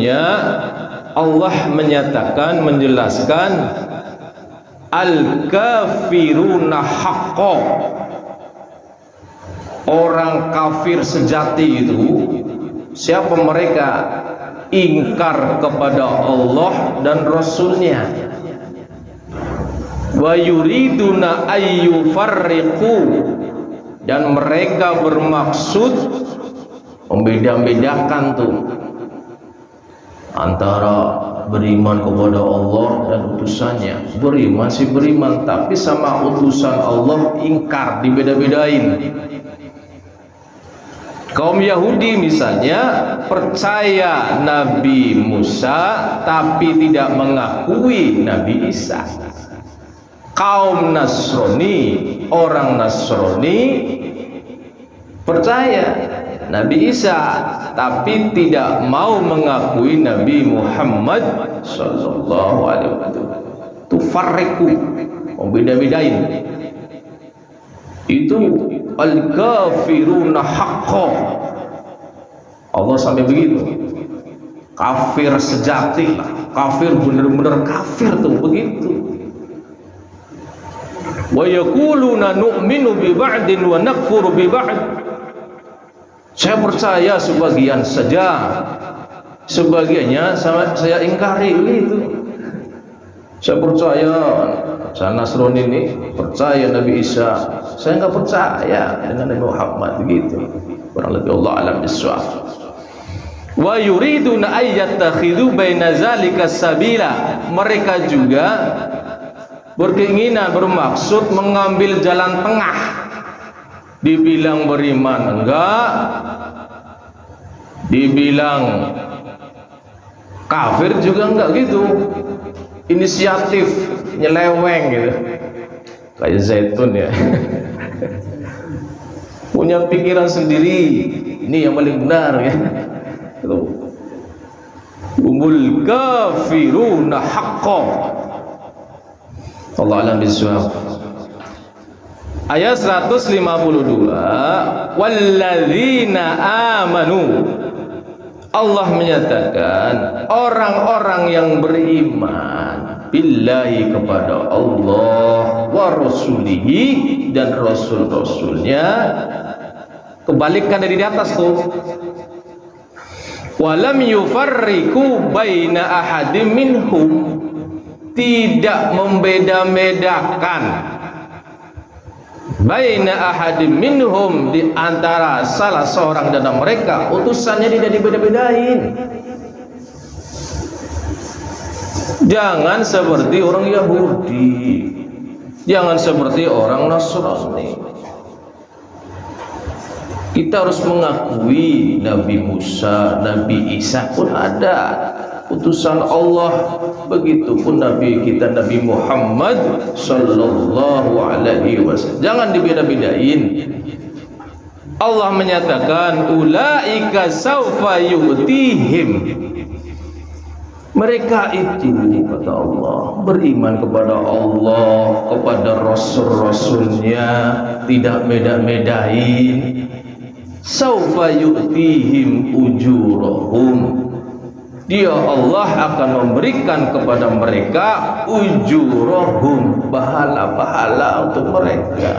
Sesungguhnya Allah menyatakan, menjelaskan al-kafiruna haqqo, orang kafir sejati itu siapa mereka? Ingkar kepada Allah dan Rasulnya. Wa yuriduna ayyufarriqu, dan mereka bermaksud membeda-bedakan tuh antara beriman kepada Allah dan utusannya. Beriman sih beriman, tapi sama utusan Allah ingkar, dibeda-bedain. Kaum Yahudi misalnya percaya Nabi Musa tapi tidak mengakui Nabi Isa. Kaum Nasrani, orang Nasrani percaya Nabi Isa tapi tidak mau mengakui Nabi Muhammad sallallahu alaihi wasallam. Tufarriqu, membeda-bedain. Itu al-kafiruna haqqo. Allah sampai begitu. Kafir sejati, kafir benar-benar kafir tuh begitu. Wa yaquluna nu'minu bi ba'din wa nakfuru bi ba'd. Saya percaya sebagian saja, sebagiannya saya ingkari begitu. Saya percaya saya Nasrani ini percaya Nabi Isa, saya nggak percaya dengan Nabi Muhammad begitu. Kurang lebih Allah alam bisawab. Wa yuriduna ayyattakhidhu baina zalika sabila, mereka juga berkeinginan, bermaksud mengambil jalan tengah. Dibilang beriman enggak, dibilang kafir juga enggak gitu. Inisiatif nyeleweng gitu, kayak Zaitun ya. Punya pikiran sendiri, ini yang paling benar ya. Umul kafiruna haqqo. Allah alam bisawab. Ayat 152, walladzina amanu, Allah menyatakan orang-orang yang beriman billahi kepada Allah wa rasulihi dan rasul-rasulnya. Kebalikan dari di atas tuh. Walam yufarriqu baina ahadim minhum, tidak membeda-bedakan baina ahadim minhum, di antara salah seorang dari mereka, utusannya tidak dibeda-bedain. Jangan seperti orang Yahudi, jangan seperti orang Nasrani. Kita harus mengakui Nabi Musa, Nabi Isa pun ada utusan Allah, begitupun Nabi kita Nabi Muhammad sallallahu alaihi wasallam. Jangan dibeda-bedain. Allah menyatakan ulaika saufa yu'tihim, mereka itu kata Allah beriman kepada Allah, kepada Rasul-Rasulnya, tidak beda-bedain. Saufa yu'tihim ujurahum, Dia Allah akan memberikan kepada mereka ujurahum, pahala-pahala untuk mereka.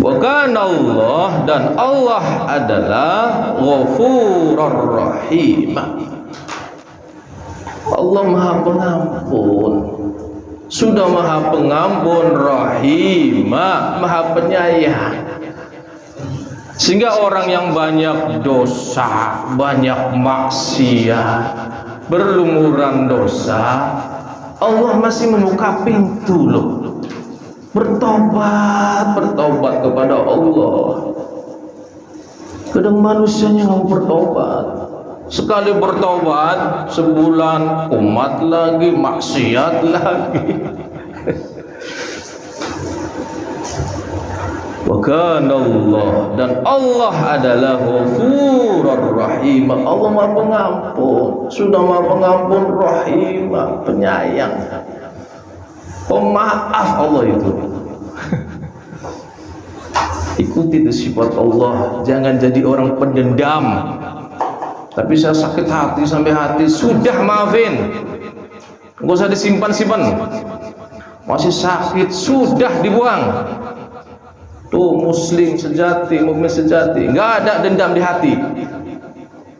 Wa kana Allah, dan Allah adalah Ghafurur Rahim. Allah Maha Pengampun, sudah Maha Pengampun, Rahim, Maha Penyayang. Sehingga orang yang banyak dosa, banyak maksiat, berlumuran dosa, Allah masih membuka pintu loh. Bertobat kepada Allah. Kadang manusianya nggak mau bertobat. Sekali bertobat, sebulan umat lagi, maksiat lagi. Wa kana Allah, dan Allah adalah Ghafurur Rahim. Allah Maha Pengampun, sudah Maha Pengampun, Rahim, penyayang, pemaaf Allah itu. Ikuti itu sifat Allah, jangan jadi orang pendendam. Tapi saya sakit hati sampai hati, sudah maafin, nggak usah disimpan-simpan. Masih sakit, sudah dibuang. Tuh muslim sejati, mukmin sejati, nggak ada dendam di hati.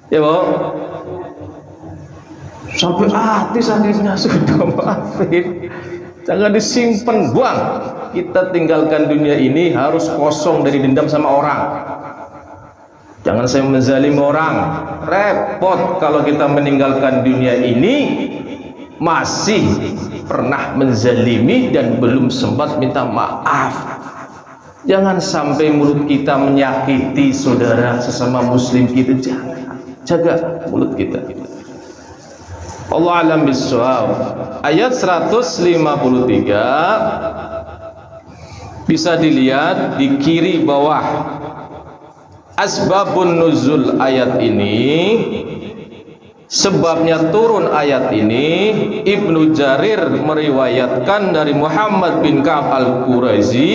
Ya boh, sampai hati sakitnya sudah maafin, jangan disimpan, buang. Kita tinggalkan dunia ini harus kosong dari dendam sama orang. Jangan saya menzalimi orang. Repot kalau kita meninggalkan dunia ini masih pernah menzalimi dan belum sempat minta maaf. Jangan sampai mulut kita menyakiti saudara sesama muslim kita. Jangan. Jaga mulut kita. Allah alam bisawab. Ayat 153 bisa dilihat di kiri bawah. Asbabun nuzul ayat ini, sebabnya turun ayat ini, Ibnu Jarir meriwayatkan dari Muhammad bin Ka'ab al-Qurazi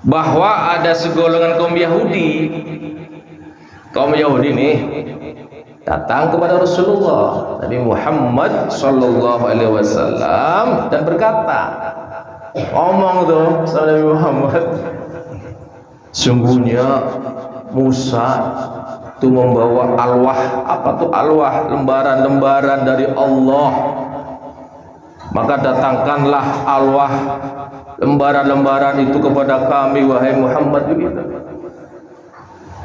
bahwa ada segolongan kaum Yahudi. Kaum Yahudi nih datang kepada Rasulullah Nabi Muhammad sallallahu alaihi wasallam dan berkata, omong tuh sama Nabi Muhammad, sungguhnya Musa itu membawa alwah. Apa tuh alwah? Lembaran-lembaran dari Allah. Maka datangkanlah alwah, lembaran-lembaran itu kepada kami wahai Muhammad, begitu,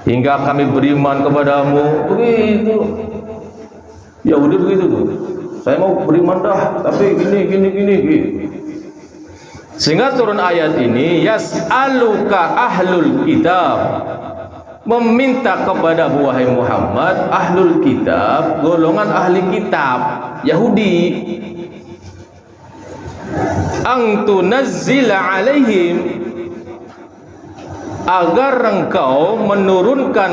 hingga kami beriman kepadamu. Begitu Yahudi begitu tuh, saya mau beriman dah tapi gini. Sehingga turun ayat ini, yas'aluka ahlul kitab, meminta kepada wahai Muhammad ahlul kitab, golongan ahli kitab Yahudi, ang tunazzila alaihim, agar engkau menurunkan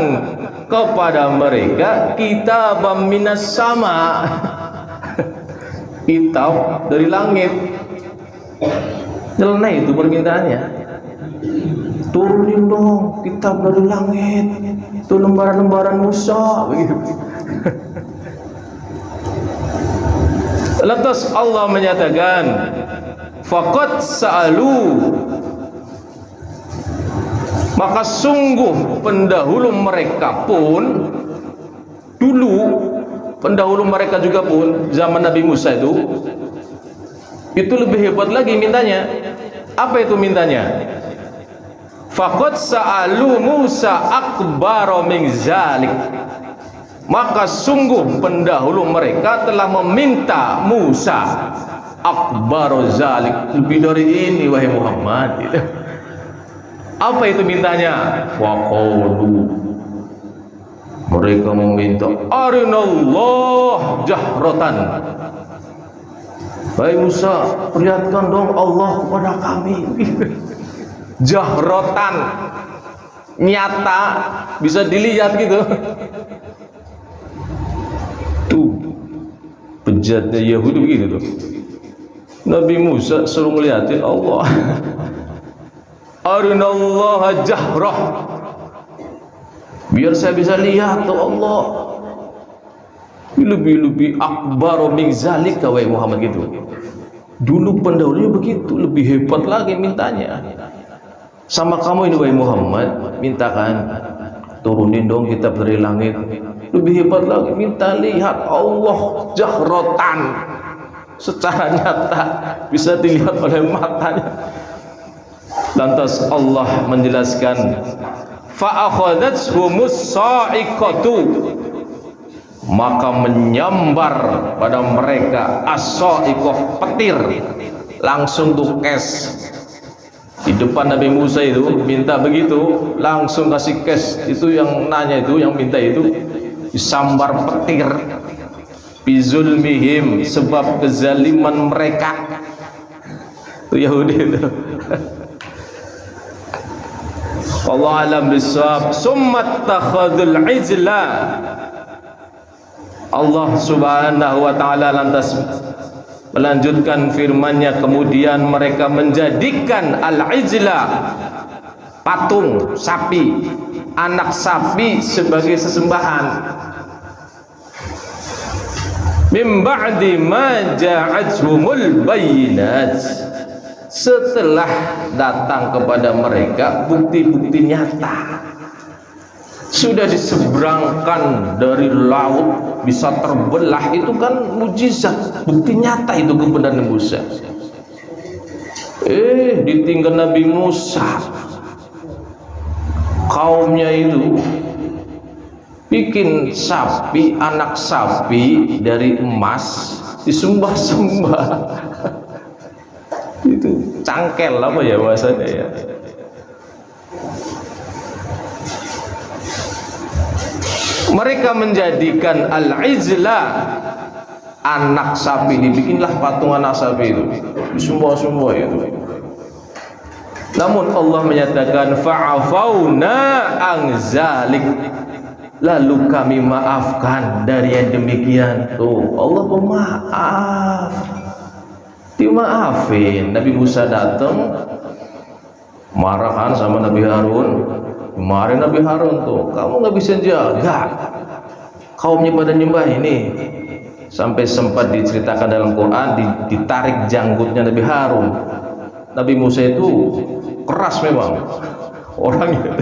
kepada mereka kitabam minas sama, kitab dari langit. Nyeleneh itu permintaannya, turunin dong kitab dari langit, itu lembaran-lembaran Musa, begitu. Lantas Allah menyatakan, faqad sa'alu, maka sungguh pendahulu mereka pun, dulu pendahulu mereka juga pun zaman Nabi Musa itu lebih hebat lagi mintanya. Apa itu mintanya? Faqad sa'alu Musa akbaro min zalik, maka sungguh pendahulu mereka telah meminta Musa akbaro zalik, lebih dari ini wahai Muhammad. Apa itu mintanya? Waqalu, mereka meminta arinallah jahratan, wahai Musa, perlihatkan dong Allah kepada kami. Jahrotan, nyata, bisa dilihat gitu. Tuh bejatnya Yahudi begitu tuh. Nabi Musa suruh ngeliatin Allah. Arinallaha jahrah, biar saya bisa lihat tuh Allah. Lebih akbar min zalika wahai Muhammad gitu. Dulu pendahulunya begitu, lebih hebat lagi mintanya. Sama kamu ini wahai Muhammad, mintakan turunin dong kitab dari langit. Lebih hebat lagi, minta lihat Allah jahratan, secara nyata, bisa dilihat oleh matanya. Lantas Allah menjelaskan, fa akhadhatshumus sa'iqatu, maka menyambar pada mereka as-sa'iqah, petir, langsung tuh kes. Di depan Nabi Musa itu minta begitu, langsung kasih kes. Itu yang nanya itu, yang minta itu disambar petir. Bizulmihim, sebab kezaliman mereka. Itu Yahudi itu. Allah alam bisawab. Summat takhadul ijla, Allah subhanahu wa ta'ala lantas melanjutkan firman-Nya, kemudian mereka menjadikan al-ijla, patung sapi, anak sapi sebagai sesembahan. Min ba'di ma ja'atuhumul bayyinat, setelah datang kepada mereka bukti-bukti nyata. Sudah diseberangkan dari laut, bisa terbelah, itu kan mujizat, bukti nyata itu kebenaran Musa. Ditinggal Nabi Musa, kaumnya itu bikin sapi, anak sapi dari emas, disembah-sembah. Itu cangkel apa ya bahasanya ya. Mereka menjadikan al-ijla, anak sapi, dibikinlah patung anak sapi itu, semua itu. Namun Allah menyatakan fa'afauna an zalik, lalu kami maafkan dari yang demikian. Tuh, Allah pemaaf, dimaafin. Nabi Musa datang marahan sama Nabi Harun. Kemarin Nabi Harun tuh, kamu nggak bisa jaga kaumnya pada nyembah ini. Sampai sempat diceritakan dalam Quran, ditarik janggutnya Nabi Harun. Nabi Musa itu keras memang orangnya.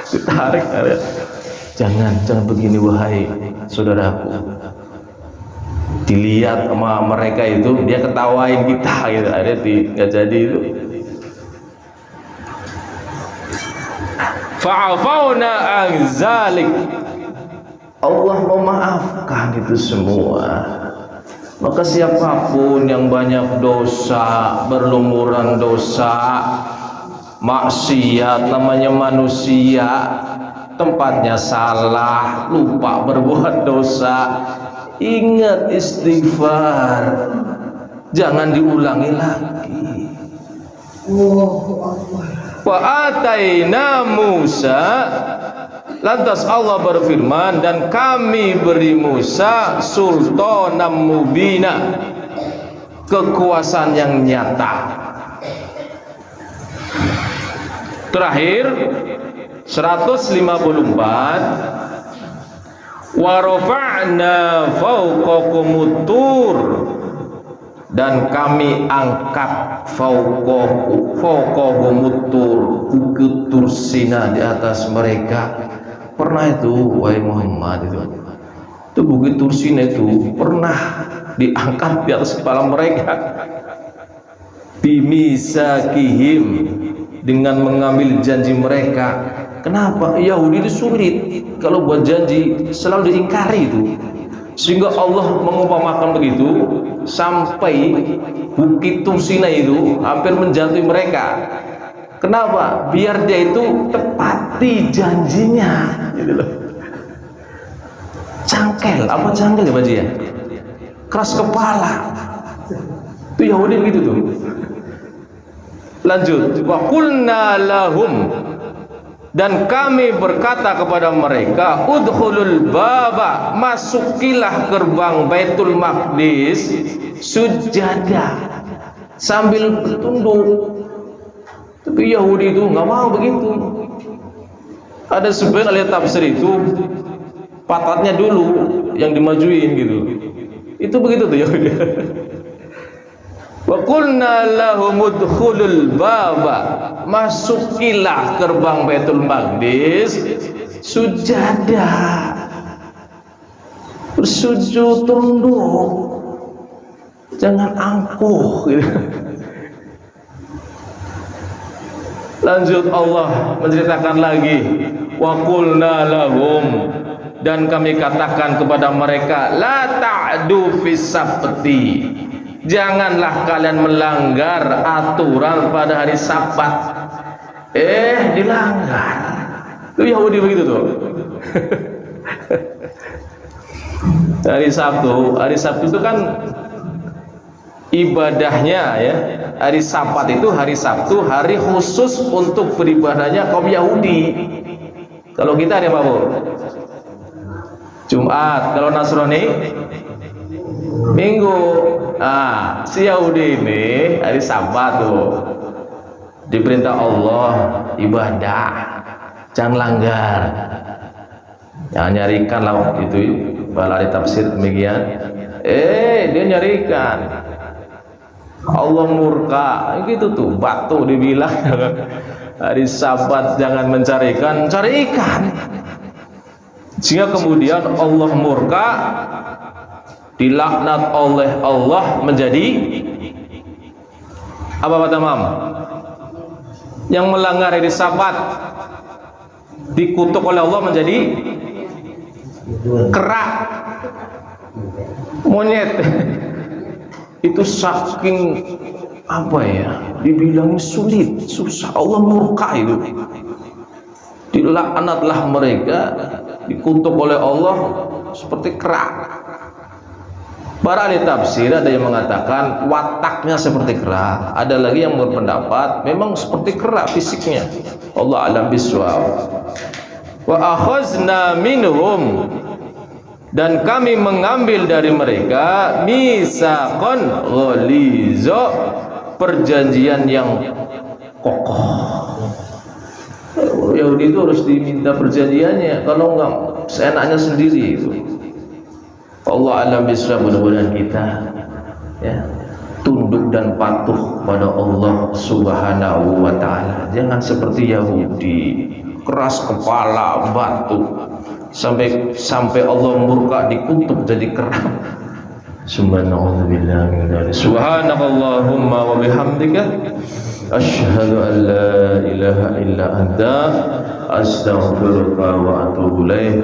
Ditarik, jangan begini wahai saudaraku. Dilihat sama mereka itu, dia ketawain kita gitu, akhirnya nggak jadi itu. Fa'afauna an zalik, Allah memaafkan itu semua. Maka siapapun yang banyak dosa, berlumuran dosa, maksiat, namanya manusia, tempatnya salah, lupa berbuat dosa, ingat istighfar, jangan diulangi lagi. Wa ataina Musa, lantas Allah berfirman, dan kami beri Musa sultanan mubina, kekuasaan yang nyata. Terakhir 154, wa rafa'na fawqakumut tur, dan kami angkat fawqahumut tur, bukit Tur Sina di atas mereka. Pernah itu wahai Muhammad, itu bukit Tur Sina itu pernah diangkat di atas kepala mereka. Bimisakihim, dengan mengambil janji mereka. Kenapa? Yahudi itu sulit kalau buat janji, selalu diingkari itu. Sehingga Allah mengumpamakan begitu, sampai bukit Tur Sina itu hampir menjatuhi mereka. Kenapa? Biar dia itu tepati janjinya, gitu loh. Cangkel, apa cangkel ya Pak Ji ya? Keras kepala. Itu Yahudi begitu tuh. Lanjut, wa qulna lahum, dan kami berkata kepada mereka, udkhulul baba, masukilah gerbang Baitul Maqdis sujada, sambil bertunduk. Tapi Yahudi itu nggak mau begitu. Ada sebagian ahli tafsir itu patratnya dulu yang dimajuin gitu. Itu begitu tuh Yahudi. Wa qulna lahum udkhulul baba, masukilah gerbang Baitul Maqdis sujada, bersujud tunduk, jangan angkuh gitu. Lanjut Allah menceritakan lagi, wa qulna lahum, dan kami katakan kepada mereka, la ta'du fis sabti, janganlah kalian melanggar aturan pada hari Sabat. Dilanggar. Itu Yahudi begitu tuh. Hari Sabtu itu kan ibadahnya ya. Hari Sabat itu hari Sabtu, hari khusus untuk beribadahnya kaum Yahudi. Kalau kita hari apa, Bu? Jumat. Kalau Nasrani Minggu. Si Yahudi ini hari Sabat tuh diperintah Allah ibadah, jangan langgar. Jangan nyarikan lah waktu itu para ahli tafsir demikian. Dia nyarikan Allah murka gitu tuh, batu dibilang hari Sabat jangan mencarikan, cari ikan. Sehingga kemudian Allah murka, dilaknat oleh Allah menjadi apa Pak Tamam? Yang melanggar hari Sabat dikutuk oleh Allah menjadi kera, monyet. Itu saking apa ya, dibilangin sulit, susah, Allah murka itu. Dilaknatlah mereka, dikutuk oleh Allah seperti kera. Para ahli tafsir ada yang mengatakan wataknya seperti kera, ada lagi yang berpendapat memang seperti kera fisiknya. Allah alam biswab. Wa akhazna minhum, dan kami mengambil dari mereka misaqan ghaliza, perjanjian yang kokoh. Yahudi itu harus diminta perjanjiannya, kalau enggak seenaknya sendiri itu. Allah alam bisawab. Mudah-mudahan kita ya tunduk dan patuh pada Allah Subhanahu wa taala. Jangan seperti Yahudi, keras kepala, batu, sampai Allah murka, dikutuk jadi kera. Subhanallahumma wa bihamdika asyhadu an la ilaha illa anta astaghfiruka wa atubu ilaik.